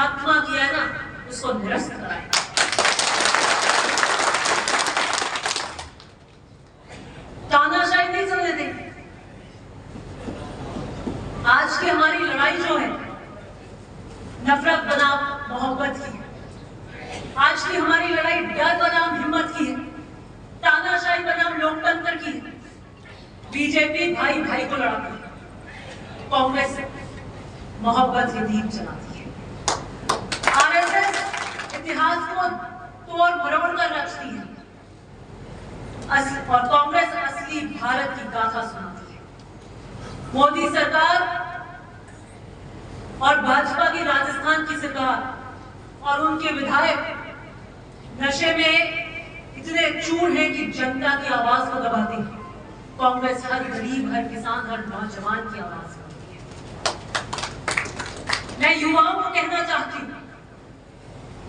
खात्मा किया है ना, उसको निरस्त कराए। तानाशाही नहीं चलने देंगे। आज की हमारी लड़ाई जो है नफरत बनाम मोहब्बत की है। आज की हमारी लड़ाई डर बनाम हिम्मत की है, तानाशाही बनाम लोकतंत्र की है। बीजेपी भाई भाई को लड़ाती है, कांग्रेस मोहब्बत के दीप जलाती है। आरएसएस इतिहास को तोड़ मरोड़ कर रचती है और कांग्रेस असली भारत की गाथा सुनाती है। मोदी सरकार और भाजपा की राजस्थान की सरकार और उनके विधायक नशे में इतने चूर हैं कि जनता की आवाज को दबाते हैं। कांग्रेस हर गरीब, हर किसान, हर नौजवान की आवाज सुनती है। मैं युवाओं को कहना चाहती हूं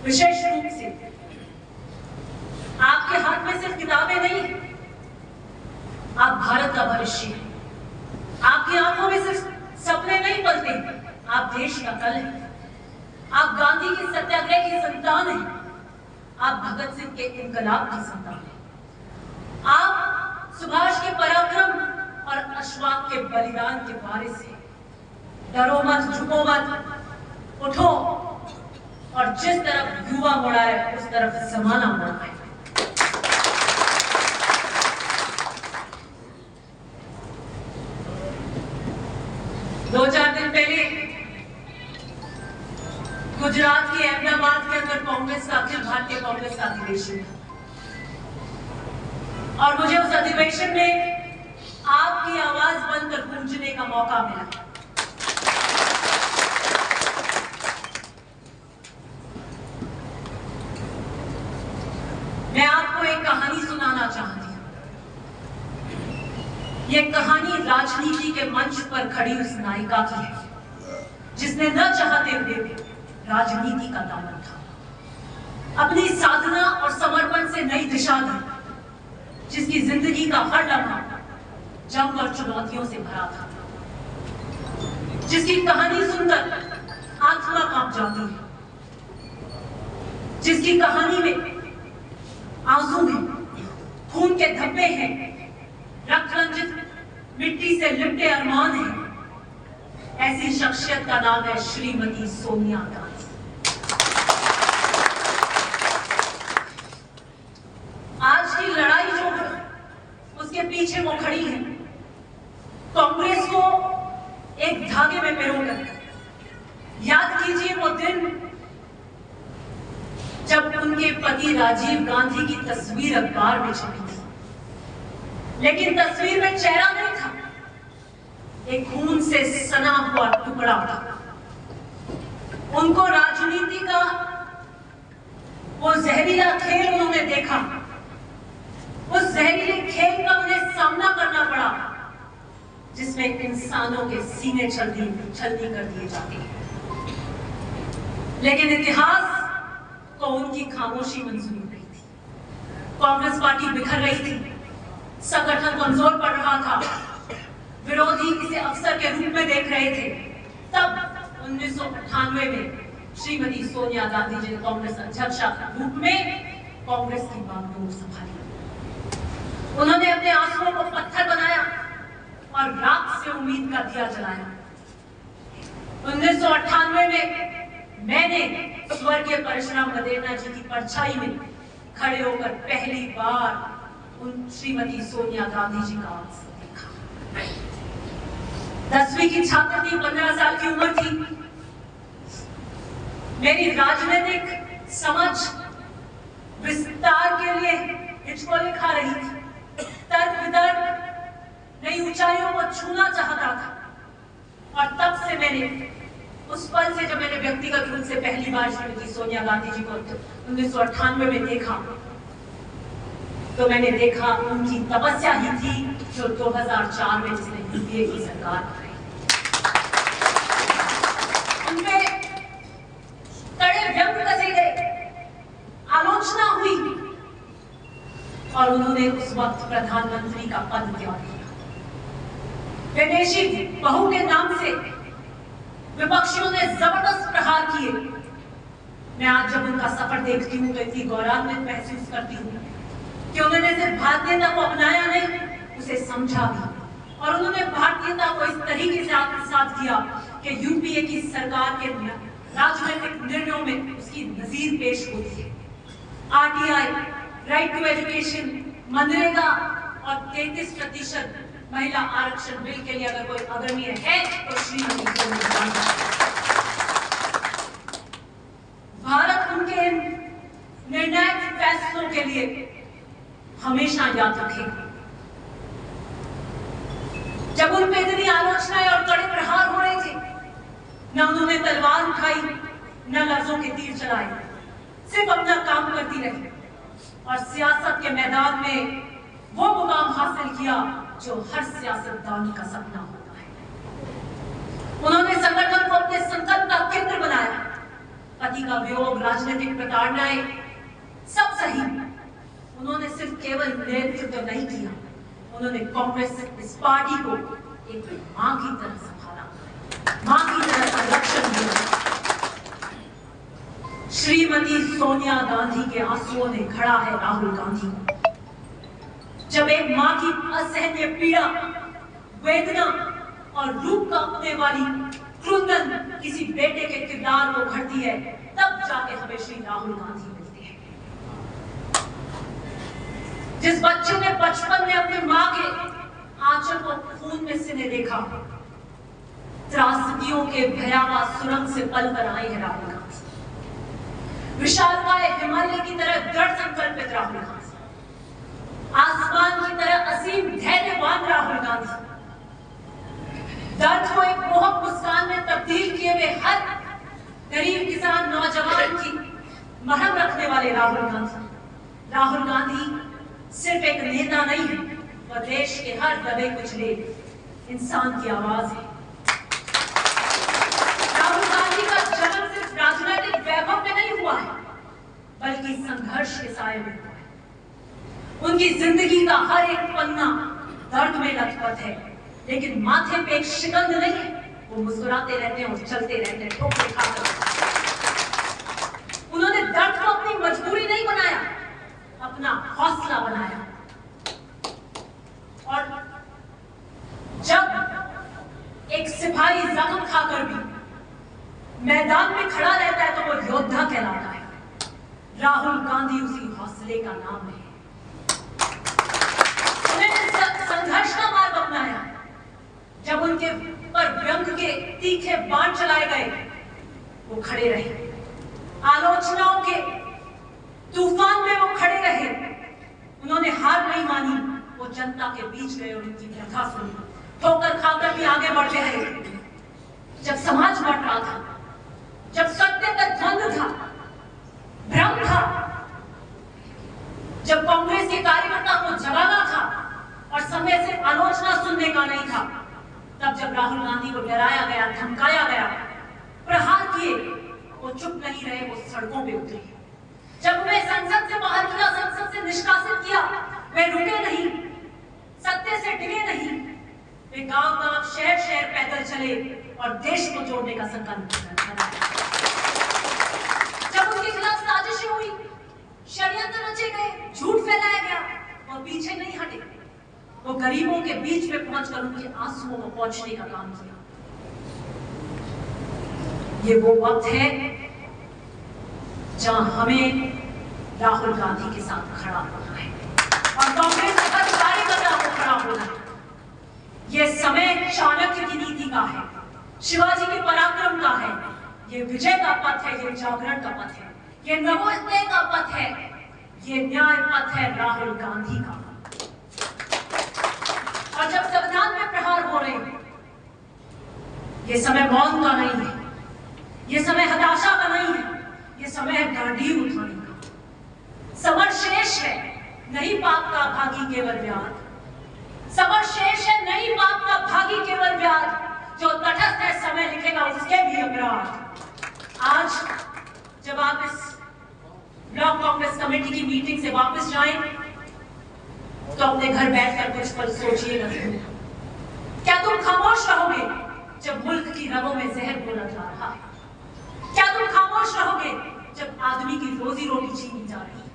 विशेष रूप से, आपके हाथ में सिर्फ किताबें नहीं, आप भारत का भविष्य हैं। आपकी आंखों में सिर्फ सपने नहीं पलते, आप देश का कल हैं। आप गांधी की सत्याग्रह की संतान हैं, आप भगत सिंह के इनकलाब की संतान हैं। आप सुभाष के पराक्रम और अशफाक के बलिदान के वारिस हैं। डरो मत, झुको मत, उठो और जिस तरफ युवा मुड़ा है उस तरफ जमाना मुड़ा है। दो चार दिन पहले गुजरात के अहमदाबाद के अंदर कांग्रेस का, अखिल भारतीय कांग्रेस का अधिवेशन था और मुझे उस अधिवेशन में आपकी आवाज बनकर गूंजने का मौका मिला। मैं आपको एक कहानी सुनाना चाहती हूं। यह कहानी राजनीति के मंच पर खड़ी उस नायिका की है जिसने न चाहते हुए भी राजनीति का दामन था, अपनी साधना और समर्पण से नई दिशा दी, जिसकी जिंदगी का हर लम्हा जंग और चुनौतियों से भरा था, जिसकी कहानी सुनकर आत्मा कांप जाती है, जिसकी कहानी में आंसू हैं, खून के धब्बे हैं, रक्त रंजित मिट्टी से लिपटे अरमान हैं। ऐसी शख्सियत का नाम है श्रीमती सोनिया गांधी। आज की लड़ाई जो है उसके पीछे वो खड़ी है, कांग्रेस को एक धागे में पिरोकर। याद कीजिए वो दिन जब उनके पति राजीव गांधी की तस्वीर अखबार में छपी थी, लेकिन तस्वीर में चेहरा नहीं था, एक खून से सना हुआ टुकड़ा था। उनको राजनीति का वो जहरीला खेल उन्होंने देखा, उस जहरीले खेल का उन्हें सामना करना पड़ा जिसमें इंसानों के सीने छलनी कर दिए जाते हैं। लेकिन इतिहास को उनकी खामोशी मंजूर नहीं थी। कांग्रेस पार्टी बिखर रही थी, संगठन कमजोर पड़ रहा था, विरोधी इसे अवसर के रूप में देख रहे थे। तब 1998 में श्रीमती सोनिया गांधी जी ने कांग्रेस अध्यक्षा के रूप में कांग्रेस की बागडोर संभाली। उन्होंने अपने आंसुओं को पत्थर बनाया और रात से उम्मीद का दिया जलाया। 1998 में मैंने स्वर्गीय परशुराम गदेरणा जी की परछाई में खड़े होकर पहली बार उन श्रीमती सोनिया गांधी जी का आंसू देखा। 10वीं की छात्र थी, 15 साल की उम्र थी। मेरी राजनीतिक समझ विस्तार के लिए हिचकोले खा रही थी, तर्क वितर्क नई ऊंचाइयों को छूना चाहता था। और तब से मैंने उस पल से जब मैंने व्यक्तिगत रूप से पहली बार श्रीमती सोनिया गांधी जी को 1998 में देखा, तो मैंने देखा उनकी तपस्या ही थी जो 2004 में जिसने यूपीए की सरकार बनाई। उनपे कड़े व्यंग कसे गए, आलोचना हुई और उन्होंने उस वक्त प्रधानमंत्री का पद त्याग किया। विदेशी बहू के नाम से विपक्षियों ने जबरदस्त प्रहार किए, मैं आज जब उनका सफर देखती हूँ तो इतनी गौरवान्वित महसूस करती हूँ कि उन्होंने सिर्फ भारतीयता को अपनाया नहीं, उसे समझा भी। और उन्होंने भारतीयता को इस तरीके से आत्मसात किया कि यूपीए की सरकार के राजनीतिक निर्णयों में उसकी नजीर पेश होती है। RTI, right to education, MNREGA और 33% महिला आरक्षण बिल के लिए अगर कोई अग्रणीय है तो श्रीमती सोनिया गांधी। भारत उनके निर्णायक फैसलों के लिए हमेशा याद रखेगा। जब उन पे इतनी आलोचनाएं और कड़े प्रहार हो रहे थे, न उन्होंने तलवार उठाई, न लफ्जों के तीर चलाए, सिर्फ अपना काम करती रही और सियासत के मैदान में वो मुकाम हासिल किया जो हर सियासतदान का सपना होता है। उन्होंने संगठन को अपने संकल्प का केंद्र बनाया। पति का वियोग, राजनीतिक प्रताड़नाएं, सब सही। उन्होंने सिर्फ केवल नेतृत्व नहीं किया, उन्होंने कांग्रेस इस पार्टी को एक मां की तरह संभाला, मां की तरह संरक्षण दिया। श्रीमती सोनिया गांधी के आंसुओं ने खड़ा है राहुल गांधी को। जब एक मां की असहनीय पीड़ा, वेदना और रूप कांपने वाली क्रुंदन किसी बेटे के किरदार को घड़ती है, तब जाके हमें श्री राहुल गांधी मिलते हैं। जिस बच्चे ने बचपन में अपनी मां के आंचल को खून में सिने देखा, त्रासदियों के भयावह सुरंग से पल कर आए हैं राहुल गांधी। विशालकाय हिमालय की तरह दृढ़ संकल्पित राहुल गांधी, आसमान की तरह असीम धैर्यवान राहुल गांधी, दर्द को एक मोहक मुस्कान में तब्दील किए हुए हर गरीब किसान नौजवान की मरहम रखने वाले राहुल गांधी। राहुल गांधी सिर्फ एक नेता नहीं है, वह देश के हर दबे कुचले इंसान की आवाज है। राहुल गांधी का जन्म सिर्फ राजनीतिक वैभव में नहीं हुआ है, बल्कि संघर्ष के साए में हुआ है। उनकी जिंदगी का हर एक पन्ना दर्द में लथपथ है, लेकिन माथे पे एक शिकंज नहीं है। वो मुस्कुराते रहते हैं और चलते रहते हैं, ठोकर खाकर। उन्होंने दर्द को अपनी मजबूरी नहीं बनाया, अपना हौसला बनाया। और जब एक सिपाही जख्म खाकर भी मैदान में खड़ा रहता है तो वो योद्धा कहलाता है। राहुल गांधी उसी हौसले का नाम है। उन्होंने संघर्ष का मार्ग अपनाया। जब उनके पर व्यंग के तीखे बाण चलाए गए, वो खड़े रहे। आलोचनाओं के तूफान में वो खड़े रहे। उन्होंने हार नहीं मानी, वो जनता के बीच गए और उनकी व्यथा सुनी। ठोकर खाकर भी आगे बढ़ते रहे। जब समाज बढ़ रहा था, जब सत्य का द्वंद्व था, भ्रम था, जब कांग्रेस के कार्यकर्ता को जगाना था और समय से आलोचना सुनने का नहीं था, तब जब राहुल गांधी को डराया गया, धमकाया गया, प्रहार किए, वो चुप नहीं रहे, वो सड़कों पे उतरे। जब उन्हें संसद से बाहर किया, संसद से निष्कासित किया, वे रुके नहीं, सत्य से डिगे नहीं। वे गांव-गांव, शहर-शहर पैदल चले और देश को जोड़ने का संकल्प बनाया। जब उनके खिलाफ साजिशें हुई, षड्यंत्र रचे गए, झूठ फैलाया गया, वो पीछे नहीं हटे। वो गरीबों के बीच में पहुंचकर उनके आंसुओं को पहुंचने का काम किया। ये वो वक्त है जहां हमें राहुल गांधी के साथ खड़ा होना है और कांग्रेस के हर कार्यकर्ता को खड़ा होना है। ये समय चाणक्य की नीति का है, शिवाजी के पराक्रम का है, ये विजय का पथ है, ये जागरण का पथ है, ये नवोदय का पथ है, ये न्याय पथ है राहुल गांधी का। और जब संविधान में प्रहार हो रहे हैं, ये समय मौन का नहीं है, ये समय हताशा का नहीं है, ये समय है गांधी उठाने का। समर शेष है, नहीं पाप का भागी केवल व्याध। समर शेष है, नहीं पाप का भागी केवल व्याध। जो तटस्थ है समय लिखेगा उसके भी अपराध। आज जब आप इस ब्लॉक कांग्रेस कमेटी की मीटिंग से वापस जाएं, तो अपने घर बैठकर कुछ पल सोचिएगा। क्या तुम खामोश रहोगे जब मुल्क की रगों में जहर घोला जा रहा है? क्या तुम खामोश रहोगे जब रोजी रोटी छीनी जा रही है?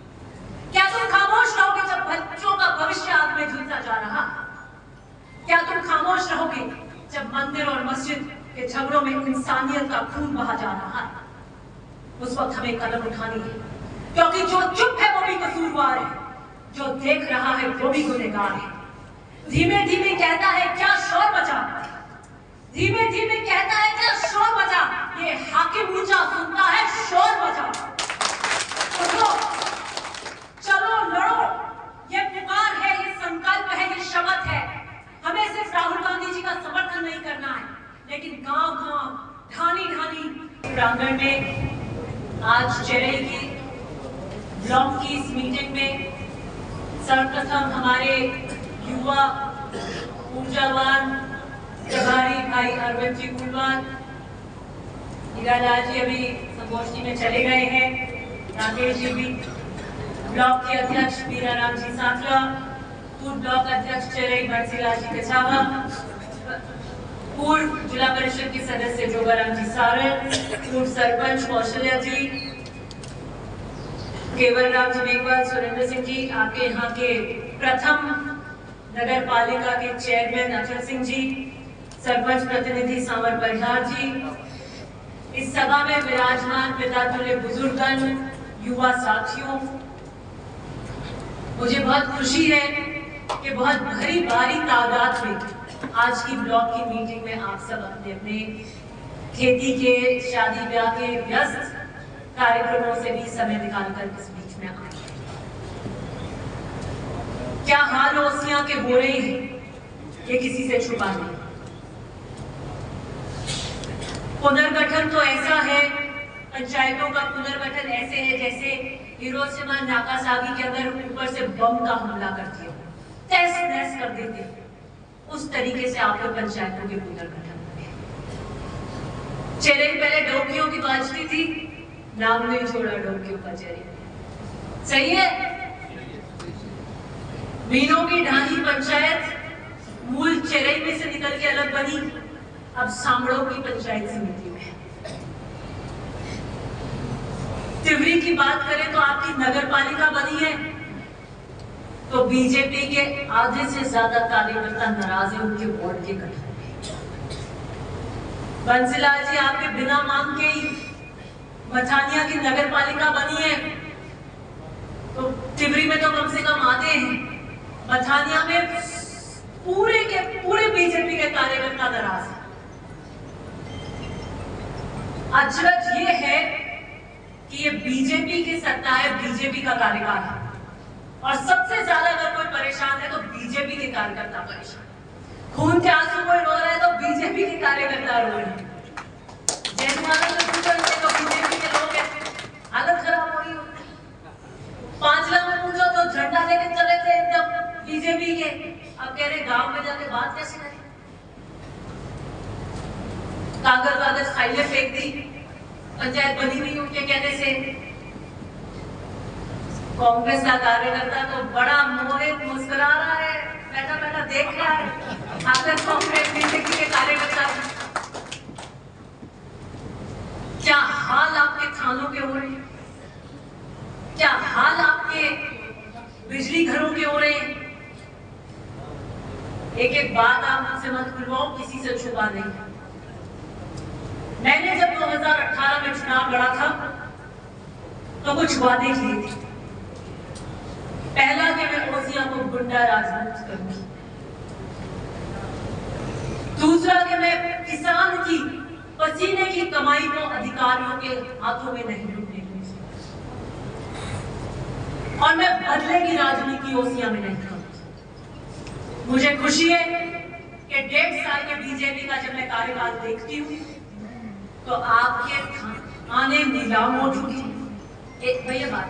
क्या तुम खामोश रहोगे जब बच्चों का भविष्य आग में झुलसा जा रहा? क्या तुम खामोश रहोगे जब मंदिर और मस्जिद के झगड़ों में इंसानियत का खून बहा जा रहा है? उस वक्त हमें कदम उठानी है, क्योंकि जो चुप है वो भी कसूरवार है, जो देख रहा है वो भी गुनहगार है। धीमे धीमे कहता है क्या शोर बचा, धीमे धीमे कहता है क्या शोर बचा, ये हाकिम ऊंचा सुनता है शोर बचा। उठो, चलो, लड़ो, ये पुकार है, ये संकल्प है, ये शपथ है। हमें सिर्फ राहुल गांधी जी का समर्थन नहीं करना है, लेकिन गांव गांव, ढानी ढानी प्रांगण में आज चेरई की ब्लॉक की इस मीटिंग में सर्वप्रथम हमारे युवा ऊर्जावान प्रभारी भाई अरविंद जी कुलवान, हीरालाल जी अभी संगोष्ठी में चले गए हैं, राकेश जी भी, ब्लॉक के अध्यक्ष मीराराम जी साखला, पूर्व ब्लॉक अध्यक्ष चेरई बंसीलाल जी कछावा, पूर्व जिला परिषद के सदस्य जोगाराम जी सारन, पूर्व सरपंच कौशल्या जी, केवल राम जी मेघवाल, सुरेंद्र सिंह जी, आपके यहाँ के प्रथम नगर पालिका के चेयरमैन अचल सिंह जी, सरपंच प्रतिनिधि सांवर परिहार जी, इस सभा में विराजमान पितातुल्य बुजुर्गन, युवा साथियों, मुझे बहुत खुशी है कि बहुत भरी भारी तादाद में आज की ब्लॉक की मीटिंग में आप सब अपने अपने खेती के, शादी ब्याह के व्यस्त कार्यक्रमों से भी समय निकालकर इस बीच में आए। क्या हाल ओसियां के हो रहे हैं ये किसी से छुपा नहीं। पुनर्गठन तो ऐसा है, पंचायतों का पुनर्गठन ऐसे है जैसे हिरोशिमा नागासाकी के अंदर ऊपर से बम का हमला करती है, तहस नहस कर देते हैं। उस तरीके से आपके पंचायतों के पुनर्गठन होंगे। चेरई पहले डोकियों की बाजती थी, नाम नहीं छोड़ा डोकियों का चेरई, सही है। मीनों की ढानी पंचायत मूल चेरई में से निकल के अलग बनी, अब सांगड़ों की पंचायत समिति में। तिवरी की बात करें तो आपकी नगर पालिका बनी है, तो बीजेपी के आधे से ज्यादा कार्यकर्ता नाराज है उनके वार्ड के गठन में। बंसीलाल जी आपके बिना मांग के ही मठानिया की नगर पालिका बनी है, तो तिवरी में तो कम से कम आते हैं, मठानिया में पूरे के पूरे बीजेपी के कार्यकर्ता नाराज है। अचरज ये है कि ये बीजेपी की सत्ता है, बीजेपी का कार्यकाल है, और सबसे ज्यादा अगर कोई परेशान है तो बीजेपी के कार्यकर्ता परेशान। खून के आंसू कोई रो रहा है तो बीजेपी के कार्यकर्ता रो रहे हैं। तो बीजेपी के लोग हालत खराब हो रही हो। 5 लाख में पूछो तो झंडा लेके चले थे एकदम बीजेपी के, अब कह रहे गांव में जाके बात कैसे करें। कागज फाइलें फेंक दी, पंचायत बनी नहीं उनके कहने से। कांग्रेस का कार्यकर्ता तो बड़ा मोहित मुस्कुरा रहा है, बैठा बैठा देख रहा है आखिर कांग्रेस बीजेपी के कार्यकर्ता। क्या हाल आपके थानों के हो रहे हैं, क्या हाल आपके बिजली घरों के हो रहे हैं। एक एक बात आप मुझसे मत खुलवाओ, किसी से छुपा नहीं। मैंने जब 2018 में चुनाव लड़ा था तो कुछ वादे किए थे। पहला कि मैं ओसियां को गुंडा राज मुक्त करूंगी, दूसरा कि मैं किसान की पसीने की कमाई को अधिकारियों के हाथों में नहीं लुटने दूंगी, और मैं बदले की राजनीति ओसियां में नहीं करूंगी। मुझे खुशी है कि 1.5 साल के बीजेपी का जब मैं कार्यकाल देखती हूँ तो आपके थाने नीलाम हो चुकी है। एक भैया बात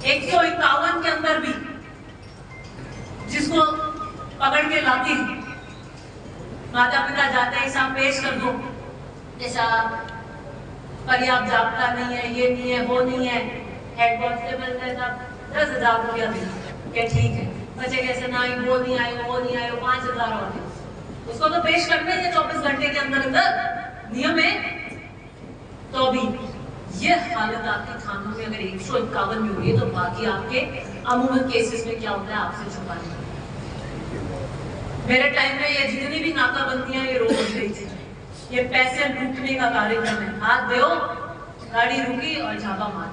151 के अंदर भी जिसको पकड़ के लाती है, माता पिता जाते हैं साहब पेश कर दो, जैसा पर्याप्त जाबता नहीं है, ये नहीं है, वो नहीं है, हेड कांस्टेबल ने साहब 10,000 रुपया दिया, ठीक है, बच्चे कैसे ना आई, वो नहीं आए, वो नहीं आए, 5,000 और दे, उसको तो पेश करने हैं 24 घंटे के अंदर अंदर, नियम है। तो भी ये हालत आपके थानों में अगर 151 में हुई है तो बाकी आपके अमूमन केसेस में क्या होता है आपसे छुपा नहीं। मेरे टाइम में ये जितनी भी नाकाबंदियां ये रोक दी गई थी, ये पैसे लूटने का कार्यक्रम है। हाथ दो, गाड़ी रुकी और झापा मार।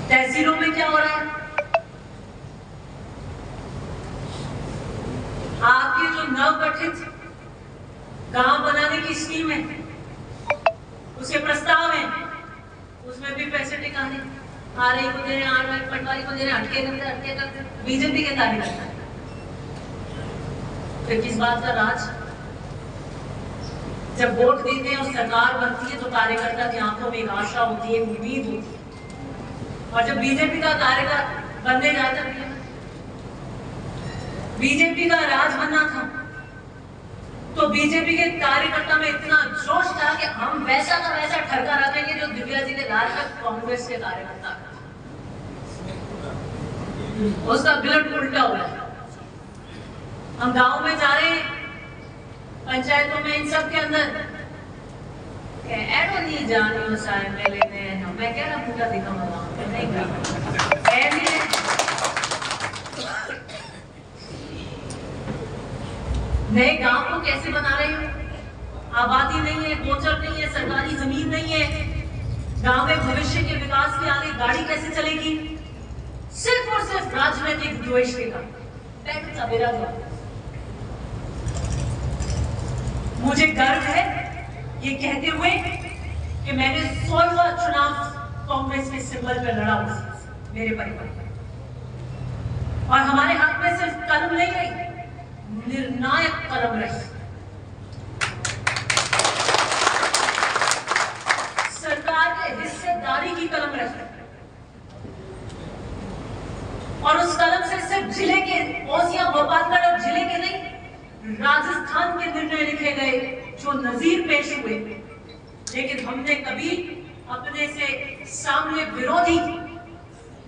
तहसीलों में क्या हो रहा है? आपके जो नवगठित गांव बनाने की स्कीम है, उसके प्रस्ताव है, उसमें भी पैसे टिकाने आरई को दे रहे, आरवाई पटवारी को दे रहे, अटके करते बीजेपी के कार्यकर्ता है। फिर किस बात का राज? जब वोट देते हैं और सरकार बनती है तो कार्यकर्ता की आंखों में एक आशा होती है, उम्मीद होती है। और जब बीजेपी का कार्यकर्ता बनने जाता है, बीजेपी का राज बनना था तो बीजेपी के कार्यकर्ता में इतना जोश था कि हम वैसा का वैसा ठरका रखेंगे जो दिव्या जी के राज में कांग्रेस के कार्यकर्ता, उसका बिल्कुल उल्टा हुआ है। हम गांव में जा रहे हैं, पंचायतों में, इन सब के अंदर एडो नहीं जानी सारे मेले में मैं कह रहा पूरा दिखा नहीं नए गांव को कैसे बना रहे हो? आबादी नहीं है, गोचर नहीं है, सरकारी जमीन नहीं है, गांव में भविष्य के विकास के आगे गाड़ी कैसे चलेगी? सिर्फ और सिर्फ राजनीतिक द्वेष के कारण। मुझे गर्व है ये कहते हुए कि मैंने 16वां चुनाव कांग्रेस के सिंबल पर लड़ा, मेरे परिवार, और हमारे हाथ में सिर्फ कलम नहीं रही, निर्णायक कलम रही। सरकार के हिस्सेदारी की कलम रही, और उस कलम से सिर्फ जिले के ओसिया गोपालगढ़ जिले के नहीं, राजस्थान के निर्णय लिखे गए जो नजीर पेश हुए। लेकिन हमने कभी अपने से सामने विरोधी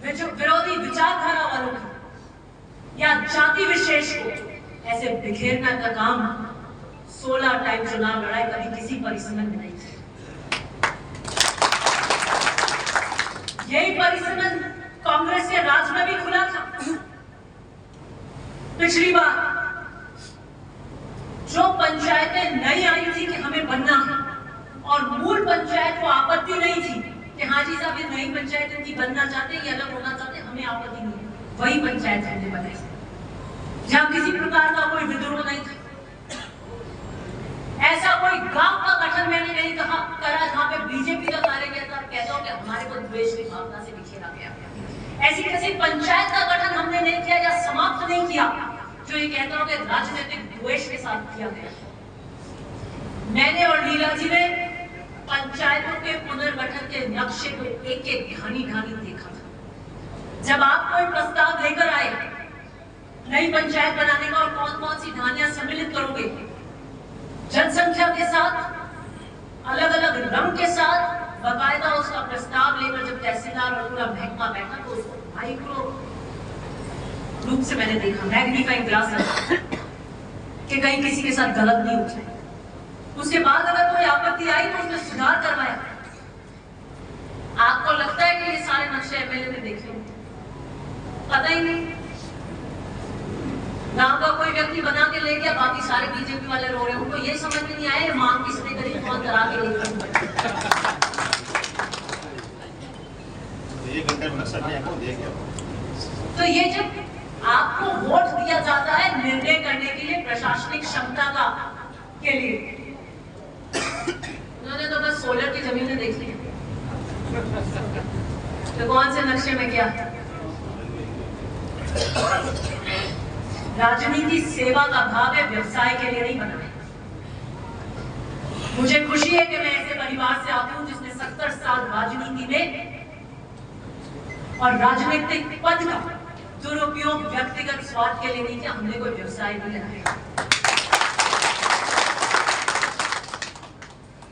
विचारधारा वालों की या जाति विशेष को ऐसे बिखेरना का काम 16 टाइम चुनाव लड़ाई कभी किसी परिसमन में नहीं किया। यही परिसमन कांग्रेस के राज में भी खुला था। पिछली बार जो पंचायतें नई आई थी कि हमें बनना है और मूल पंचायत को आपत्ति नहीं थी कि हाँ जी साहब ये नई पंचायत इनकी बनना चाहते हैं, ये अलग होना चाहते हैं, हमें आपत्ति नहीं है, वही पंचायत हमने बनाई जहां किसी प्रकार का कोई विद्रोह नहीं था। ऐसा कोई गांव का गठन मैंने नहीं करा जहां पे बीजेपी का कार्यकर्ता कहता हो कि हमारे को द्वेष की भावना से बिखेरा गया। ऐसी किसी पंचायत का गठन हमने नहीं किया या समाप्त नहीं किया जो ये कहता हो कि राजनीतिक द्वेष के साथ किया गया। मैंने और लीला जी ने पंचायतों के पुनर्गठन के नक्शे को एक एक ढानी देखा था। जब आप कोई प्रस्ताव लेकर आए नई पंचायत बनाने का और कौन कौन सी ढानियां सम्मिलित करोगे, जनसंख्या के साथ, अलग अलग रंग के साथ, बाकायदा उसका प्रस्ताव लेकर जब तहसीलदार और पूरा महकमा बैठा तो उसको माइक्रो रूप से मैंने देखा, मैग्नीफाइंग ग्लास कि कहीं किसी के साथ गलत नहीं हो जाए। उसके बाद अगर कोई आपत्ति आई तो उसमें सुधार करवाया। आपको लगता है कि ये सारे नक्शे एमएलए ने देखे? पता ही नहीं। गांव का कोई व्यक्ति बना के ले गया, बाकी सारे बीजेपी वाले रो रहे हैं। उनको ये समझ में नहीं आया मांग किसने करी, कौन करा के लेके। तो ये जब आपको वोट दिया जाता है निर्णय करने के लिए, प्रशासनिक क्षमता का के लिए, उन्होंने तो बस सोलर की जमीनें देख ली तो कौन से नक्शे में क्या। राजनीति सेवा का भाव है, व्यवसाय के लिए नहीं बना है। मुझे खुशी है कि मैं ऐसे परिवार से आती हूं जिसने 70 साल राजनीति में और राजनीतिक पद का दुरुपयोग व्यक्तिगत स्वार्थ के लिए नहीं किया। हमने कोई व्यवसाय नहीं लगाया।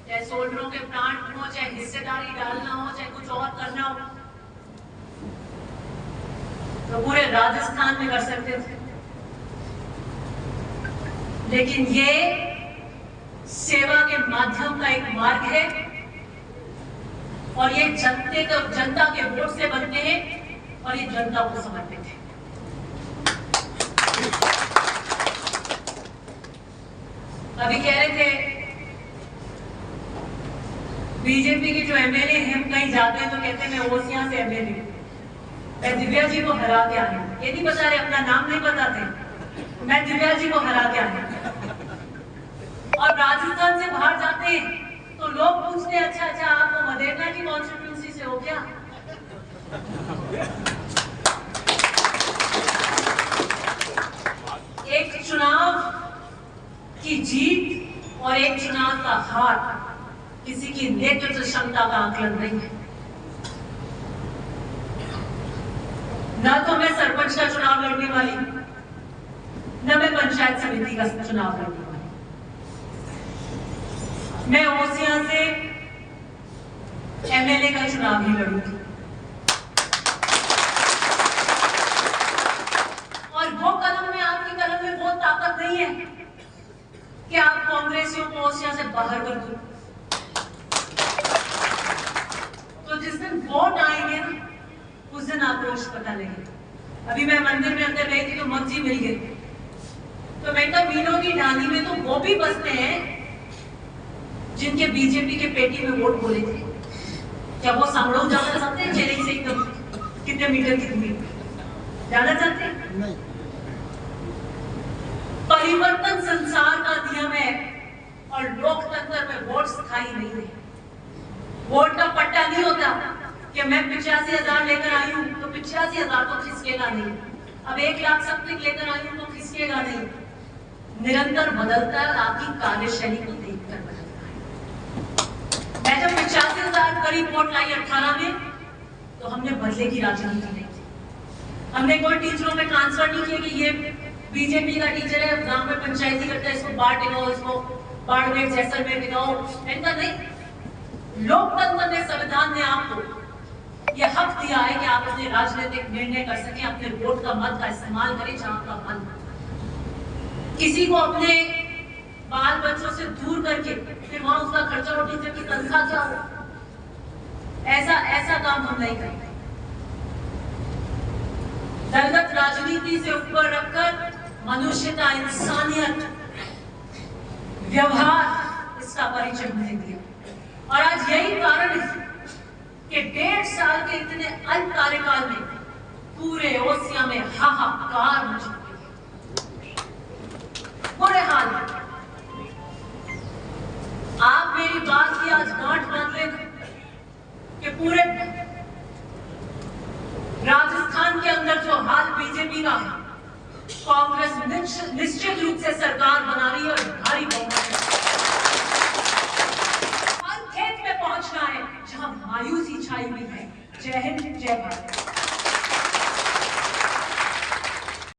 चाहे सोल्डरों के प्लांट हो, चाहे हिस्सेदारी डालना हो, चाहे कुछ और करना हो, तो पूरे राजस्थान में कर सकते थे। लेकिन ये सेवा के माध्यम का एक मार्ग है और ये जनता के वोट से बनते हैं और ये जनता को समर्पित है। अभी कह रहे थे बीजेपी के जो एमएलए हैं, हम कहीं जाते हैं तो कहते हैं मैं ओसियां से एमएलए हूं, मैं दिव्या जी को हरा के आया हूं। ये नहीं बता रहे, अपना नाम नहीं बताते, मैं दिव्या जी को हरा के आया हूं। और राजस्थान से बाहर जाते हैं तो लोग पूछते हैं अच्छा आप मदेरना की कॉन्स्टिट्यूंसी से हो क्या? एक चुनाव की जीत और एक चुनाव का हार किसी की नेतृत्व क्षमता का आकलन नहीं है। न तो मैं सरपंच का चुनाव लड़ने वाली, न मैं पंचायत समिति का चुनाव लड़ने वाली। मैं ओसियां से एमएलए का चुनाव ही लड़ूंगी और वो कलम में, आपकी कलम में वो ताकत नहीं है कि आप कांग्रेसियों को ओसियां से बाहर कर दो। तो जिस दिन वोट आएंगे ना, उस दिन आक्रोश पता लगेगा। अभी मैं मंदिर में अंदर गई थी तो मक्जी मिल गई, तो मैं कहा मीनों की डाली में तो वो भी बसते हैं जिनके बीजेपी के पेटी में वोट बोले थे। क्या वो सांगड़ो जाना चाहते हैं? चेन्नई से एकदम कितने मीटर की दूरी जाना चाहते हैं? नहीं। परिवर्तन संसार का नियम है और लोकतंत्र में वोट स्थायी नहीं है। वोट का पट्टा नहीं होता कि मैं 85,000 लेकर आई हूं तो 85,000 तो खिसकेगा नहीं, अब 1 लाख समथिंग लेकर आई हूं तो खिसकेगा नहीं। निरंतर बदलता है, आपकी कार्यशैली को देखकर बदलता है। मैं जब 85,000 करीब वोट लाई 18 में, तो हमने बदले की राजनीति नहीं की। हमने कोई टीचरों में ट्रांसफर नहीं किया कि ये बीजेपी का टीचर है, गांव में पंचायती करता है, इसको बाढ़ टिकाओ, इसको बाड़मेर जैसलमेर टिकाओ। इनका नहीं, लोकतंत्र ने, संविधान ने आपको यह हक दिया है कि आप अपने राजनीतिक निर्णय कर सकें, अपने वोट का मत का इस्तेमाल करें जहां का मन। किसी को अपने बाल बच्चों से दूर करके फिर वहां उसका खर्चा और टीचर की तनख्वाह क्या हो, ऐसा काम हम नहीं करेंगे। दलगत राजनीति से ऊपर रखकर मनुष्यता, इंसानियत, व्यवहार, इसका परिचय हमने दिया। और आज यही कारण है कि 1.5 साल के इतने अल्प कार्यकाल में पूरे ओसिया में हाहाकार मच गई, बुरे हाल है। आप मेरी बात की आज गांठ बांध लें कि पूरे राजस्थान के अंदर जो हाल बीजेपी का है, कांग्रेस निश्चित रूप से सरकार बना रही है और भारी बहुमत हर खेत में पहुंचना है जहां मायूसी छाई हुई है। जय हिंद, जय भारत।